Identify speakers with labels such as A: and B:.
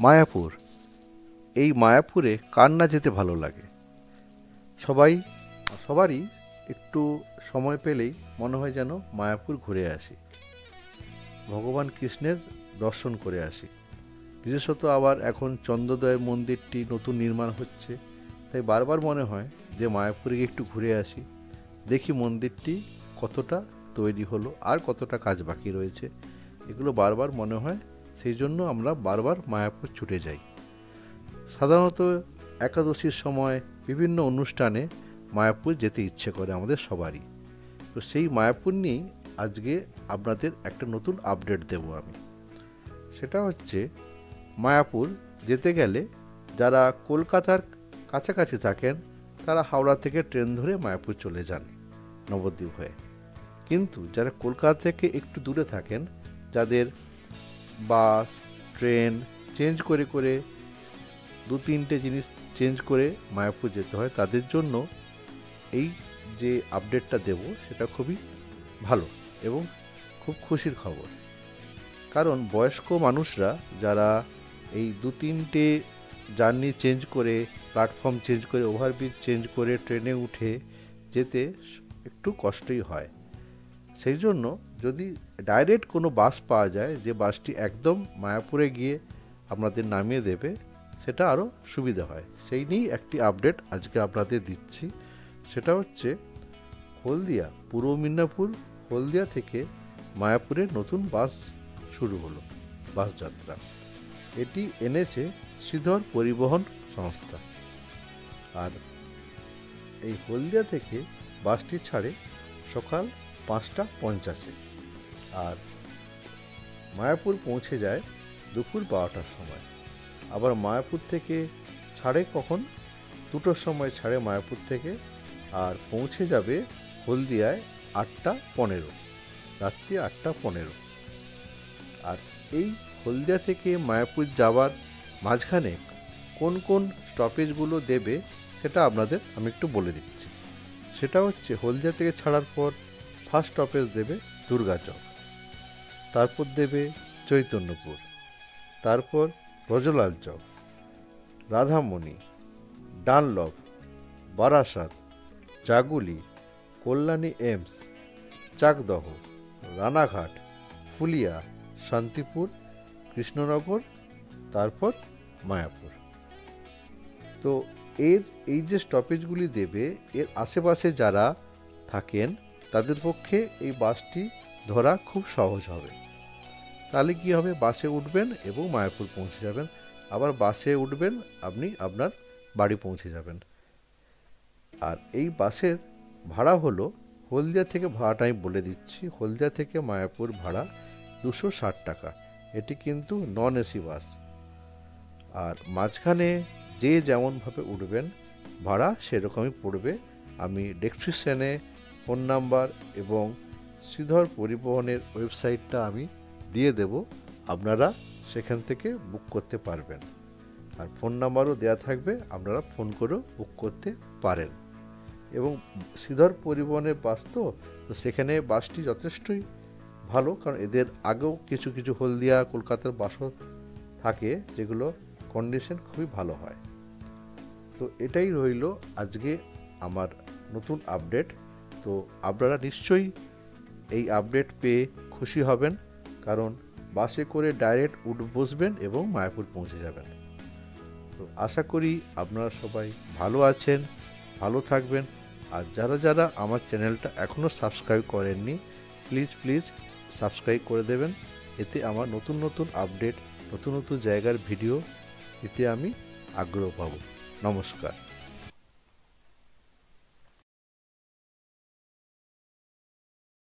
A: মায়াপুর। এই মায়াপুরে কার না যেতে ভালো লাগে। সবারই একটু সময় পেলেই মনে হয় যেন মায়াপুর ঘুরে আসি, ভগবান কৃষ্ণের দর্শন করে আসি। বিশেষত আবার এখন চন্দ্রোদয় মন্দিরটি নতুন নির্মাণ হচ্ছে, তাই বারবার মনে হয় যে মায়াপুরে গিয়ে একটু ঘুরে আসি, দেখি মন্দিরটি কতটা তৈরি হলো আর কতটা কাজ বাকি রয়েছে। এগুলো বারবার মনে হয়, সেই জন্য আমরা বারবার মায়াপুর ছুটে যাই। সাধারণত একাদশীর সময় বিভিন্ন অনুষ্ঠানে মায়াপুর যেতে ইচ্ছে করে আমাদের সবারই। তো সেই মায়াপুর নিয়েই আজকে আপনাদের একটা নতুন আপডেট দেব আমি। সেটা হচ্ছে, মায়াপুর যেতে গেলে যারা কলকাতার কাছাকাছি থাকেন তারা হাওড়া থেকে ট্রেন ধরে মায়াপুর চলে যান নবদ্বীপ হয়ে। কিন্তু যারা কলকাতা থেকে একটু দূরে থাকেন, যাদের বাস ট্রেন চেঞ্জ করে করে দু তিনটে জিনিস চেঞ্জ করে মায়াপুর যেতে হয়, তাদের জন্য এই যে আপডেটটা দেব সেটা খুবই ভালো এবং খুব খুশির খবর। কারণ বয়স্ক মানুষরা যারা এই দু তিনটে জার্নি চেঞ্জ করে, প্ল্যাটফর্ম চেঞ্জ করে, ওভারব্রিজ চেঞ্জ করে ট্রেনে উঠে যেতে একটু কষ্টই হয়। সেই জন্য যদি ডাইরেক্ট কোনো বাস পাওয়া যায় যে বাসটি একদম মায়াপুরে গিয়ে আপনাদের নামিয়ে দেবে, সেটা আরও সুবিধা হয়। সেই নিয়েই একটি আপডেট আজকে আপনাদের দিচ্ছি। সেটা হচ্ছে, হলদিয়া, পূর্ব মিদনাপুর হলদিয়া থেকে মায়াপুরের নতুন বাস শুরু হলো, বাস যাত্রা। এটি এনেছে শ্রীধর পরিবহন সংস্থা। আর এই হলদিয়া থেকে বাসটি ছাড়ে সকাল 5:50 আর মায়াপুর পৌঁছে যায় দুপুর 12টার সময়। আবার মায়াপুর থেকে ছাড়ে কখন? 2টোর সময় ছাড়ে মায়াপুর থেকে, আর পৌঁছে যাবে হলদিয়ায় 8:15, রাত্রি 8:15। আর এই হলদিয়া থেকে মায়াপুর যাওয়ার মাঝখানে কোন কোন স্টপেজগুলো দেবে সেটা আপনাদের আমি একটু বলে দিচ্ছি। সেটা হচ্ছে, হলদিয়া থেকে ছাড়ার পর ফার্স্ট স্টপেজ দেবে দুর্গাচক, তারপর দেবে চৈতন্যপুর, তারপর ব্রজলাল চক, রাধামণি, ডানলপ, বারাসাত, জাগুলি, কল্যাণী এমস, চাকদহ, রানাঘাট, ফুলিয়া, শান্তিপুর, কৃষ্ণনগর, তারপর মায়াপুর। তো এই যে স্টপেজগুলি দেবে, এর আশেপাশে যারা থাকেন তাদের পক্ষে এই বাসটি ধরা খুব সহজ হবে। তাহলে কি হবে, বাসে উঠবেন এবং মায়াপুর পৌঁছে যাবেন, আবার বাসে উঠবেন, আপনি আপনার বাড়ি পৌঁছে যাবেন। আর এই বাসের ভাড়া হলো, হলদিয়া থেকে ভাড়াটা আমি বলে দিচ্ছি, হলদিয়া থেকে মায়াপুর ভাড়া 260 টাকা। এটি কিন্তু নন এসি বাস। আর মাঝখানে যে যেমনভাবে উঠবেন ভাড়া সেরকমই পড়বে। আমি ডেসক্রিপশনে ফোন নাম্বার এবং শ্রীধর পরিবহনের ওয়েবসাইটটা আমি দিয়ে দেব, আপনারা সেখান থেকে বুক করতে পারবেন। আর ফোন নাম্বারও দেওয়া থাকবে, আপনারা ফোন করেও বুক করতে পারেন। এবং শ্রীধর পরিবহনের বাস তো সেখানে বাসটি যথেষ্টই ভালো, কারণ এদের আগেও কিছু কিছু হলদিয়া কলকাতার বাসও থাকে যেগুলো কন্ডিশন খুবই ভালো হয়। তো এটাই রইল আজকে আমার নতুন আপডেট। তো আপনারা নিশ্চয়ই এই আপডেট পেয়ে খুশি হবেন, কারণ বাসে করে ডাইরেক্ট বসবেন এবং মায়াপুর পৌঁছে যাবেন। তো আশা করি আপনারা সবাই ভালো আছেন, ভালো থাকবেন। আর যারা যারা আমার চ্যানেলটা এখনও সাবস্ক্রাইব করেননি, প্লিজ সাবস্ক্রাইব করে দেবেন। এতে আমার নতুন নতুন আপডেট, নতুন নতুন জায়গার ভিডিও, এতে আমি আগ্রহ পাব। নমস্কার।